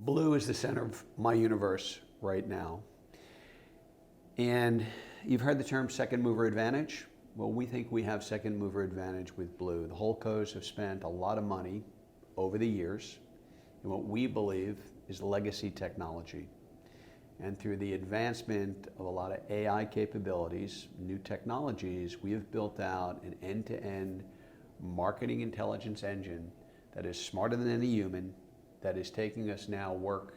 Blue is the center of my universe right now. And you've heard the term second mover advantage. Well, we think we have second mover advantage with Blue. The holdcos have spent a lot of money over the years in what we believe is legacy technology. And through the advancement of a lot of AI capabilities, new technologies, we have built out an end-to-end marketing intelligence engine that is smarter than any human, that is taking us now work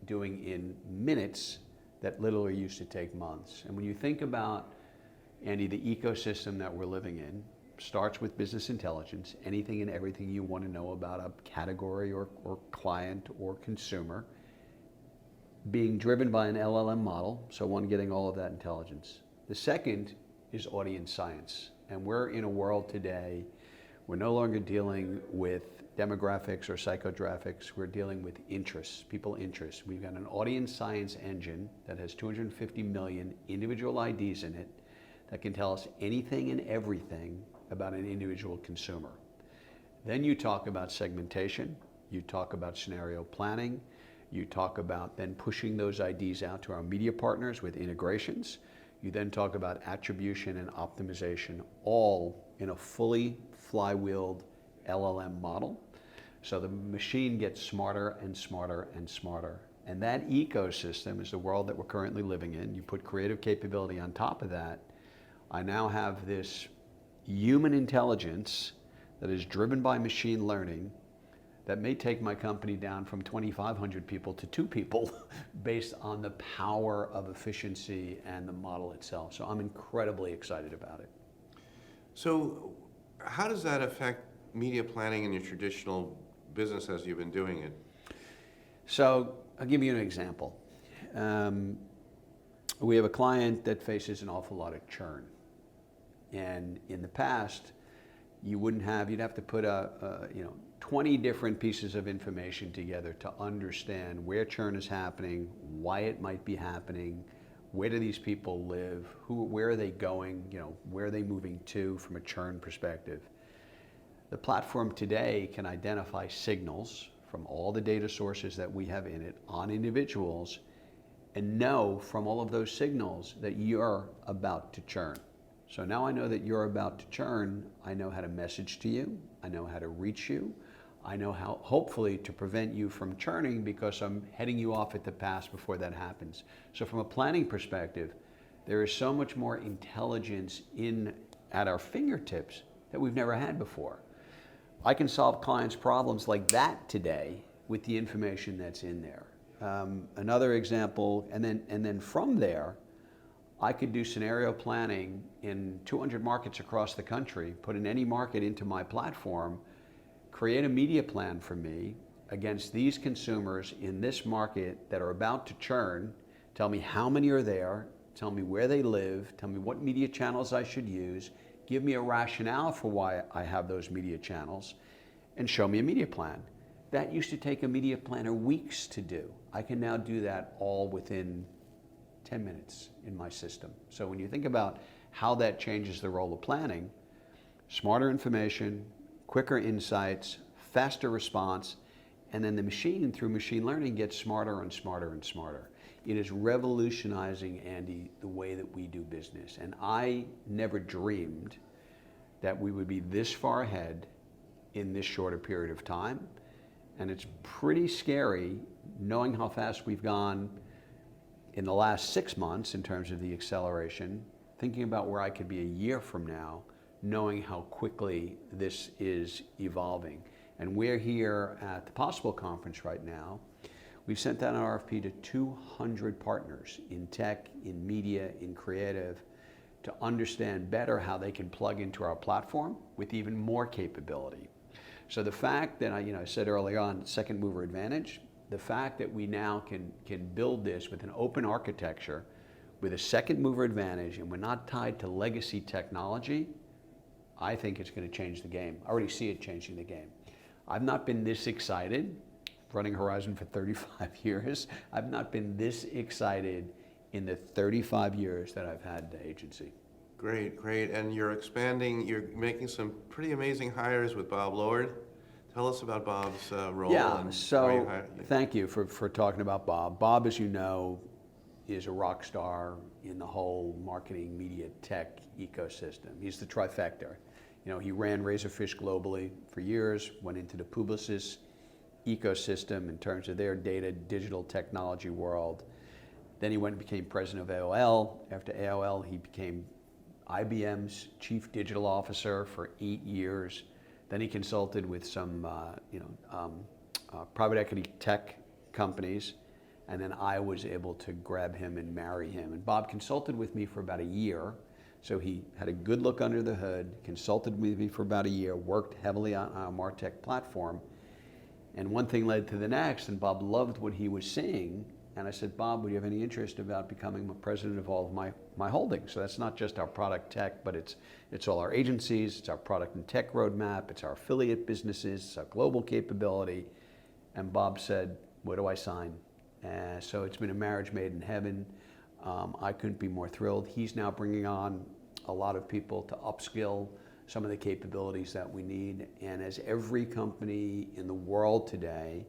doing in minutes that literally used to take months. And when you think about, Andy, the ecosystem that we're living in, starts with business intelligence, anything and everything you want to know about a category or client or consumer, being driven by an LLM model, so one getting all of that intelligence. The second is audience science. And we're in a world today, we're no longer dealing with demographics or psychographics, we're dealing with interests, people interests. We've got an audience science engine that has 250 million individual IDs in it that can tell us anything and everything about an individual consumer. Then you talk about segmentation, you talk about scenario planning, you talk about then pushing those IDs out to our media partners with integrations. You then talk about attribution and optimization, all in a fully flywheeled LLM model. So the machine gets smarter and smarter and smarter. And that ecosystem is the world that we're currently living in. You put creative capability on top of that. I now have this human intelligence that is driven by machine learning that may take my company down from 2,500 people to 2 people based on the power of efficiency and the model itself. So I'm incredibly excited about it. So how does that affect media planning in your traditional business as you've been doing it? So I'll give you an example. We have a client that faces an awful lot of churn. And in the past, you'd have to put 20 different pieces of information together to understand where churn is happening, why it might be happening, where do these people live, where are they going, where are they moving to from a churn perspective. The platform today can identify signals from all the data sources that we have in it on individuals and know from all of those signals that you're about to churn. So now I know that you're about to churn, I know how to message to you, I know how to reach you, I know how, hopefully, to prevent you from churning because I'm heading you off at the pass before that happens. So from a planning perspective, there is so much more intelligence at our fingertips that we've never had before. I can solve clients' problems like that today with the information that's in there. Another example, and then from there, I could do scenario planning in 200 markets across the country, put in any market into my platform, create a media plan for me against these consumers in this market that are about to churn, tell me how many are there, tell me where they live, tell me what media channels I should use, give me a rationale for why I have those media channels, and show me a media plan. That used to take a media planner weeks to do. I can now do that all within 10 minutes in my system. So when you think about how that changes the role of planning, smarter information, quicker insights, faster response, and then the machine, through machine learning, gets smarter and smarter and smarter. It is revolutionizing, Andy, the way that we do business. And I never dreamed that we would be this far ahead in this shorter period of time. And it's pretty scary knowing how fast we've gone in the last 6 months in terms of the acceleration, thinking about where I could be a year from now, knowing how quickly this is evolving. And we're here at the Possible Conference right now. We've sent out an RFP to 200 partners in tech, in media, in creative, to understand better how they can plug into our platform with even more capability. So the fact that I said earlier on, second mover advantage, the fact that we now can build this with an open architecture, with a second mover advantage, and we're not tied to legacy technology, I think it's going to change the game. I already see it changing the game. I've not been this excited, running Horizon for 35 years, I've not been this excited in the 35 years that I've had the agency. Great, great. And you're expanding, you're making some pretty amazing hires with Bob Lord. Tell us about Bob's role. Yeah, and so why you hired- thank you for talking about Bob. Bob, as you know, is a rock star in the whole marketing, media, tech ecosystem. He's the trifecta. You know, he ran Razorfish globally for years, went into the Publicis ecosystem in terms of their data, digital technology world. Then he went and became president of AOL. After AOL, he became IBM's chief digital officer for 8 years. Then he consulted with some private equity tech companies. And then I was able to grab him and marry him. And Bob consulted with me for about a year. So he had a good look under the hood, consulted with me for about a year, worked heavily on our MarTech platform. And one thing led to the next, and Bob loved what he was seeing. And I said, Bob, would you have any interest about becoming president of all of my holdings? So that's not just our product tech, but it's all our agencies, it's our product and tech roadmap, it's our affiliate businesses, it's our global capability. And Bob said, where do I sign? So it's been a marriage made in heaven. I couldn't be more thrilled. He's now bringing on a lot of people to upskill some of the capabilities that we need. And as every company in the world today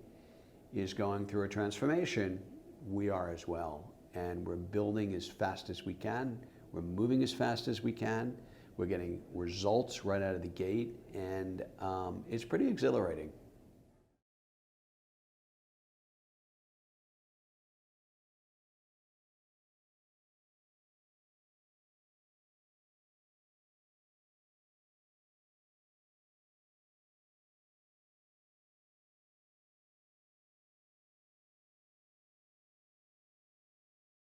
is going through a transformation, we are as well. And we're building as fast as we can. We're moving as fast as we can. We're getting results right out of the gate. And it's pretty exhilarating.